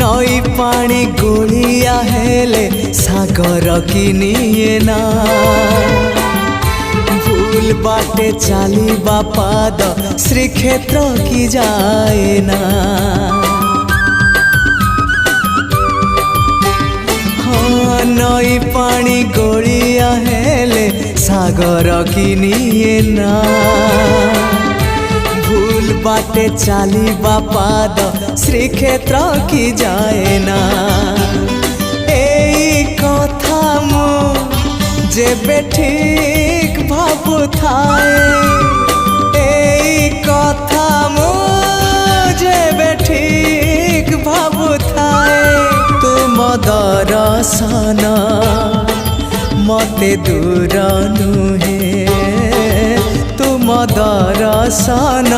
नई पानी गोलिया हेले सागर किनिए ना भूल बाटे चालिबा पाद श्रीक्षेत्र की जाए ना। हाँ नई पानी गोलिया हेले सागर किनिए ना भूल बाटे चालिबा पाद श्रीक्षेत्र की जाए ना। एई कथा मु जेबे ठीक भाबु थाए एई कथा मु जेबे ठीक भाबु थाए तुम दर्शन मते दूर नुहे तुम दर्शन